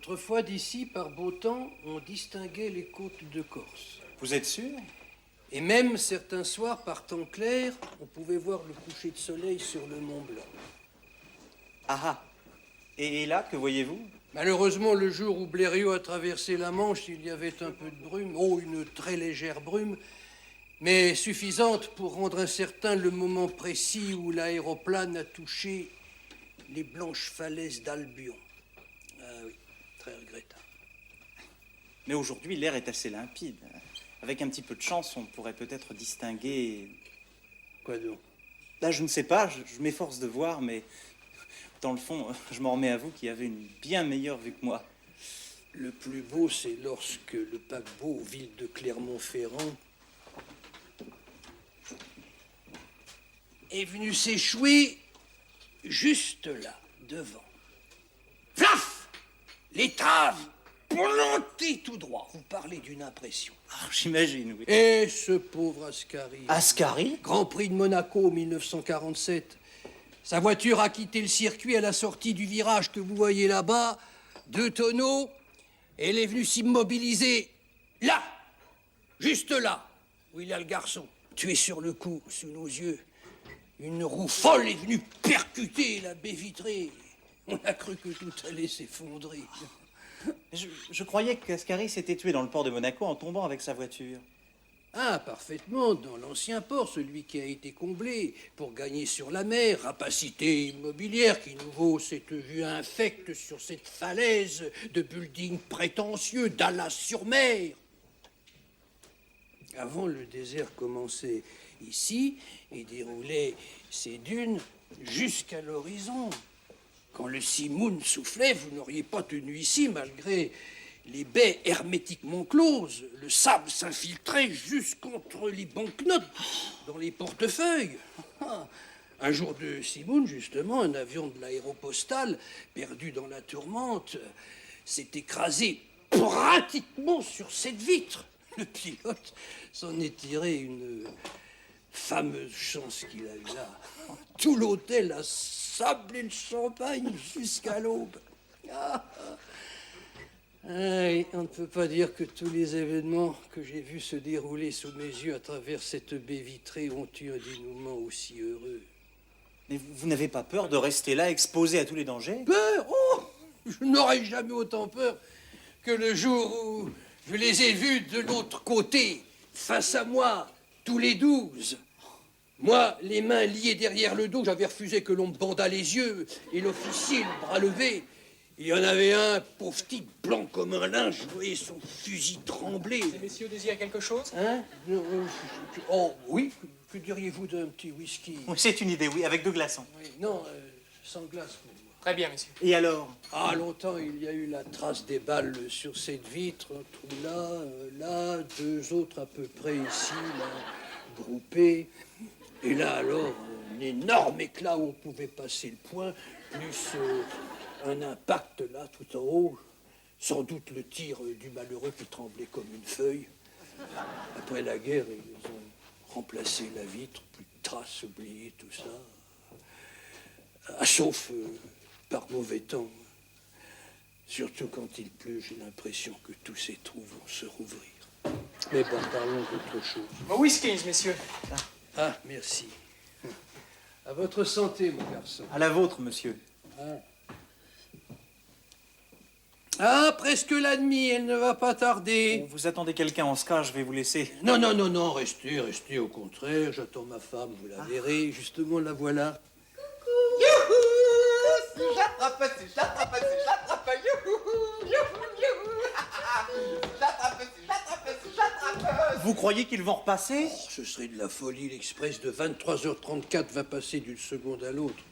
Autrefois, d'ici, par beau temps, on distinguait les côtes de Corse. Vous êtes sûr? Et même certains soirs, par temps clair, on pouvait voir le coucher de soleil sur le Mont Blanc. Ah ah. Et là, que voyez-vous? Malheureusement, le jour où Blériot a traversé la Manche, il y avait un peu de brume. Oh, une très légère brume, mais suffisante pour rendre incertain le moment précis où l'aéroplane a touché les blanches falaises d'Albion. Ah oui, très regrettable. Mais aujourd'hui, l'air est assez limpide. Avec un petit peu de chance, on pourrait peut-être distinguer... Quoi donc? Là, je ne sais pas, je m'efforce de voir, mais dans le fond, je m'en remets à vous qui avez une bien meilleure vue que moi. Le plus beau, c'est lorsque le paquebot, ville de Clermont-Ferrand, est venu s'échouer juste là, devant. Flaf! L'étrave plantée tout droit. Vous parlez d'une impression. Ah, j'imagine, oui. Et ce pauvre Ascari. Ascari? Grand Prix de Monaco 1947. Sa voiture a quitté le circuit à la sortie du virage que vous voyez là-bas. 2 tonneaux. Et elle est venue s'immobiliser là, juste là, où il y a le garçon, tué sur le coup, sous nos yeux. Une roue folle est venue percuter la baie vitrée. On a cru que tout allait s'effondrer. Je croyais qu'Ascari s'était tué dans le port de Monaco en tombant avec sa voiture. Ah, parfaitement, dans l'ancien port, celui qui a été comblé pour gagner sur la mer, rapacité immobilière qui nous vaut cette vue infecte sur cette falaise de buildings prétentieux Dallas-sur-Mer. Avant, le désert commençait ici et déroulait ses dunes jusqu'à l'horizon. Quand le Simoun soufflait, vous n'auriez pas tenu ici, malgré les baies hermétiquement closes. Le sable s'infiltrait jusqu'entre les banknotes dans les portefeuilles. Un jour de Simoun, justement, un avion de l'aéropostale, perdu dans la tourmente, s'est écrasé pratiquement sur cette vitre. Le pilote s'en est tiré une fameuse chance qu'il a eue là. Tout l'hôtel a sablé le champagne jusqu'à l'aube. Oui, on ne peut pas dire que tous les événements que j'ai vus se dérouler sous mes yeux à travers cette baie vitrée ont eu un dénouement aussi heureux. Mais vous n'avez pas peur de rester là, exposé à tous les dangers? Peur? Oh! Je n'aurais jamais autant peur que le jour où je les ai vus de l'autre côté, face à moi, tous les 12. Moi, les mains liées derrière le dos, j'avais refusé que l'on me bandât les yeux, et l'officier, le bras levé. Il y en avait un, pauvre type, blanc comme un linge, je voyais son fusil trembler. Ces messieurs désirent quelque chose? Hein? Oh, oui. Que diriez-vous d'un petit whisky? Oui, c'est une idée, oui, avec 2 glaçons. Oui, non, sans glace pour moi. Très bien, messieurs. Et alors? Ah, longtemps, il y a eu la trace des balles sur cette vitre, un trou là, 2 autres à peu près ici, là, groupés. Et là, alors, un énorme éclat où on pouvait passer le poing, plus un impact là, tout en haut. Sans doute le tir du malheureux qui tremblait comme une feuille. Après la guerre, ils ont remplacé la vitre, plus de traces, oublié tout ça. Sauf par mauvais temps. Surtout quand il pleut, j'ai l'impression que tous ces trous vont se rouvrir. Mais bon, parlons d'autre chose. Vos whiskies, messieurs. Ah, merci. À votre santé, mon garçon. À la vôtre, monsieur. Ah, presque la demi, elle ne va pas tarder. Vous attendez quelqu'un en ska, je vais vous laisser. Non, restez, au contraire, j'attends ma femme, vous la verrez, justement, la voilà. Youhou! Si j'attrape, youhou! Youhou, youhou! Si j'attrape! Vous croyez qu'ils vont repasser? Oh, ce serait de la folie, l'express de 23h34 va passer d'une seconde à l'autre.